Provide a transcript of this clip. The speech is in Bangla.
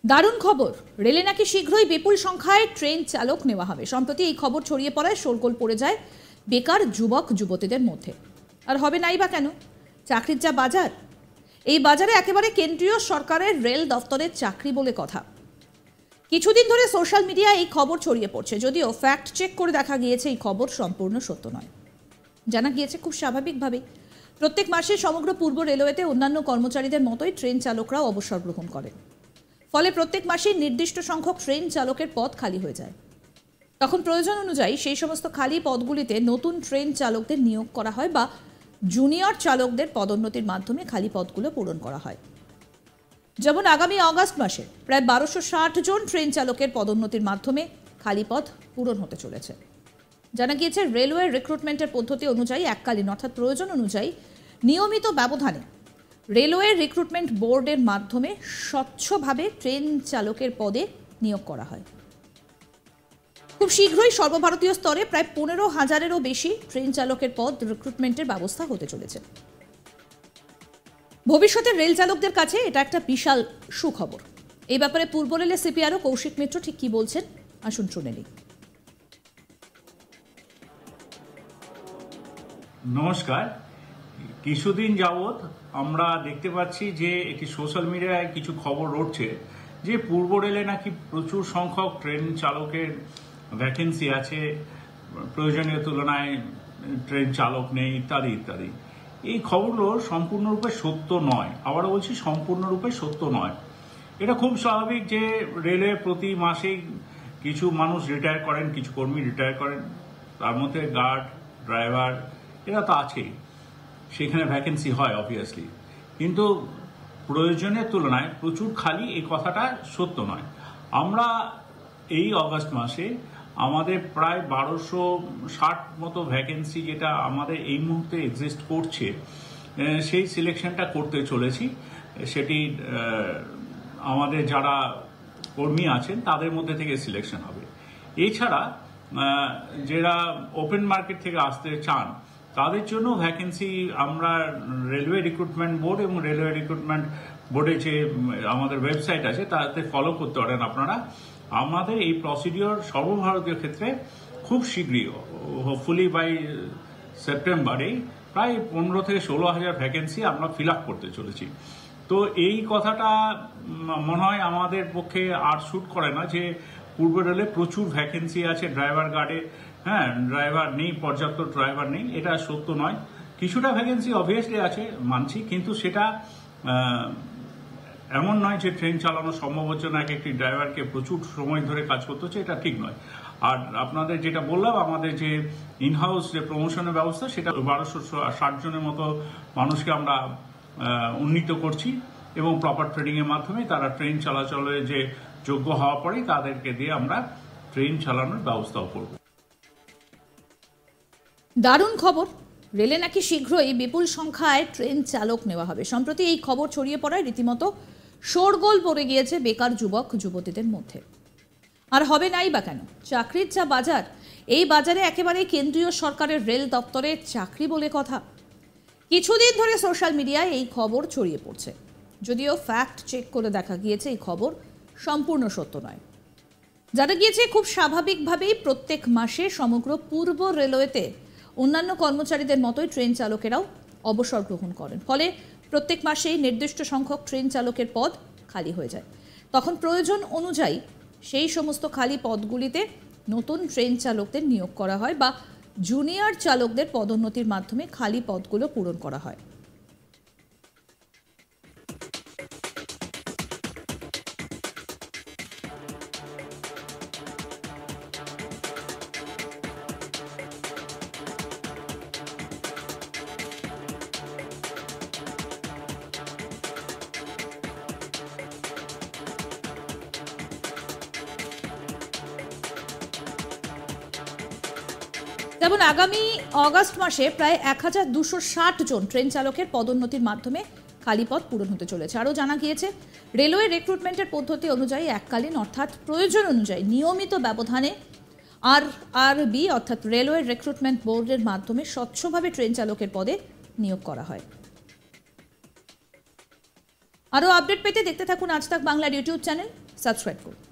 দারুণ খবর, রেলে নাকি শীঘ্রই বিপুল সংখ্যায় ট্রেন চালক নেওয়া হবে। সম্প্রতি এই খবর ছড়িয়ে পড়ায় শোরগোল পড়ে যায় বেকার যুবক যুবতীদের মধ্যে। আর হবে নাই বা কেন? চাকরির যা বাজার, এই বাজারে একেবারে কেন্দ্রীয় সরকারের রেল দফতরের চাকরি বলে কথা। কিছুদিন ধরে সোশ্যাল মিডিয়ায় এই খবর ছড়িয়ে পড়ছে, যদিও ফ্যাক্ট চেক করে দেখা গিয়েছে এই খবর সম্পূর্ণ সত্য নয়। জানা গিয়েছে খুব স্বাভাবিকভাবেই প্রত্যেক মাসে সমগ্র পূর্ব রেলওয়েতে অন্যান্য কর্মচারীদের মতোই ট্রেন চালকরাও অবসর গ্রহণ করেন। ফলে প্রত্যেক মাসেই নির্দিষ্ট সংখ্যক ট্রেন চালকের পদ খালি হয়ে যায়। তখন প্রয়োজন অনুযায়ী সেই সমস্ত খালি পদগুলিতে নতুন ট্রেন চালকদের নিয়োগ করা হয় বা জুনিয়র চালকদের পদোন্নতির মাধ্যমে খালি পদগুলো পূরণ করা হয়। যেমন আগামী আগস্ট মাসে প্রায় 1260 জন ট্রেন চালকের পদোন্নতির মাধ্যমে খালি পদ পূরণ হতে চলেছে। জানা গিয়েছে রেলওয়ে রিক্রুটমেন্টের পদ্ধতি অনুযায়ী এককালীন অর্থাৎ প্রয়োজন অনুযায়ী নিয়মিত ব্যবধানে রেলওয়ে রিক্রুটমেন্ট বোর্ডের মাধ্যমে স্বচ্ছভাবে ট্রেন চালকের পদে নিয়োগ করা হয়। খুব শীঘ্রই সর্বভারতীয় স্তরে প্রায় 15,000-এরও বেশি ট্রেন চালকের পদ রিক্রুটমেন্টের ব্যবস্থা হতে চলেছে। ভবিষ্যতের রেল চালকদের কাছে এটা একটা বিশাল সুখবর। এই ব্যাপারে পূর্ব রেলের সিপিআরও কৌশিক মিত্র ঠিক কি বলছেন, আসুন শুনে নিই। নমস্কার। কিছুদিন যাবৎ আমরা দেখতে পাচ্ছি যে একটি সোশ্যাল মিডিয়ায় কিছু খবর রটছে যে পূর্ব রেলে নাকি প্রচুর সংখ্যক ট্রেন চালকের ভ্যাকেন্সি আছে, প্রয়োজনীয় তুলনায় ট্রেন চালক নেই ইত্যাদি ইত্যাদি। এই খবরগুলো সম্পূর্ণরূপে সত্য নয়, আবারও বলছি সম্পূর্ণরূপে সত্য নয়। এটা খুব স্বাভাবিক যে রেলে প্রতি মাসেই কিছু মানুষ রিটায়ার করেন, কিছু কর্মী রিটায়ার করেন, তার মধ্যে গার্ড, ড্রাইভার এরা তো আছেই, সেখানে ভ্যাকেন্সি হয় অবভিয়াসলি। কিন্তু প্রয়োজনের তুলনায় প্রচুর খালি, এই কথাটা সত্য নয়। আমরা এই অগাস্ট মাসে আমাদের প্রায় 1260 মতো ভ্যাকেন্সি যেটা আমাদের এই মুহূর্তে এক্সিস্ট করছে, সেই সিলেকশনটা করতে চলেছি। সেটি আমাদের যারা কর্মী আছেন তাদের মধ্যে থেকে সিলেকশন হবে। এছাড়া যারা ওপেন মার্কেট থেকে আসতে চান তাদের জন্য ভ্যাকেন্সি আমরা রেলওয়ে রিক্রুটমেন্ট বোর্ড এবং রেলওয়ে রিক্রুটমেন্ট বোর্ডে যে আমাদের ওয়েবসাইট আছে তাতে ফলো করতে পারেন আপনারা। আমাদের এই প্রসিডিওর সর্বভারতীয় ক্ষেত্রে খুব শীঘ্রই, হোপফুলি বাই সেপ্টেম্বরেই প্রায় 15 থেকে 16,000 ভ্যাকেন্সি আমরা ফিল আপ করতে চলেছি। তো এই কথাটা মনে হয় আমাদের পক্ষে আর শুট করে না যে পূর্ব রেলে প্রচুর ভ্যাকেন্সি আছে ড্রাইভার গার্ডে, ড্রাইভার নেই, পর্যাপ্ত ড্রাইভার নেই, এটা সত্য নয়। কিছুটা ভ্যাকেন্সি অবভিয়াসলি আছে মানছি, কিন্তু সেটা এমন নয় যে ট্রেন চালানো সম্ভব হচ্ছে না, একটি ড্রাইভারকে প্রচুর সময় ধরে কাজ করতে হচ্ছে, এটা ঠিক নয়। আর আপনাদের যেটা বললাম, আমাদের যে ইনহাউস যে প্রমোশনের ব্যবস্থা, সেটা 1260 জনের মতো মানুষকে আমরা উন্নীত করছি এবং প্রপার ট্রেনিং এর মাধ্যমে তারা ট্রেন চলাচলে যে যোগ্য হওয়া পরে তাদেরকে দিয়ে আমরা ট্রেন চালানোর ব্যবস্থাও করব। দারুণ খবর, রেলে নাকি শীঘ্রই বিপুল সংখ্যায় ট্রেন চালক নেওয়া হবে। সম্প্রতি এই খবর ছড়িয়ে পড়ায় রীতিমতো শোরগোল পড়ে গিয়েছে বেকার যুবক যুবতীদের মধ্যে। আর হবে নাই বা কেন? চাকরির যা বাজার, এই বাজারে একেবারে কেন্দ্রীয় সরকারের রেল দপ্তরের চাকরি বলে কথা। কিছুদিন ধরে সোশ্যাল মিডিয়ায় এই খবর ছড়িয়ে পড়ছে, যদিও ফ্যাক্ট চেক করে দেখা গিয়েছে এই খবর সম্পূর্ণ সত্য নয়। জানা গিয়েছে খুব স্বাভাবিকভাবেই প্রত্যেক মাসে সমগ্র পূর্ব রেলওয়েতে অন্যান্য কর্মচারীদের মতোই ট্রেন চালকেরাও অবসর গ্রহণ করেন। ফলে প্রত্যেক মাসেই নির্দিষ্ট সংখ্যক ট্রেন চালকের পদ খালি হয়ে যায়। তখন প্রয়োজন অনুযায়ী সেই সমস্ত খালি পদগুলিতে নতুন ট্রেন চালকদের নিয়োগ করা হয় বা জুনিয়র চালকদের পদোন্নতির মাধ্যমে খালি পদগুলো পূরণ করা হয়। যেমন আগামী আগস্ট মাসে প্রায় 1260 জন ট্রেন চালকের পদোন্নতির মাধ্যমে খালি পদ পূরণ হতে চলেছে। আরও জানা গিয়েছে রেলওয়ে রিক্রুটমেন্টের পদ্ধতি অনুযায়ী এককালীন অর্থাৎ প্রয়োজন অনুযায়ী নিয়মিত ব্যবধানে আরআরবি অর্থাৎ রেলওয়ে রিক্রুটমেন্ট বোর্ডের মাধ্যমে স্বচ্ছভাবে ট্রেন চালকের পদে নিয়োগ করা হয়। আরও আপডেট পেতে দেখতে থাকুন আজ তাক বাংলার ইউটিউব চ্যানেল, সাবস্ক্রাইব করুন।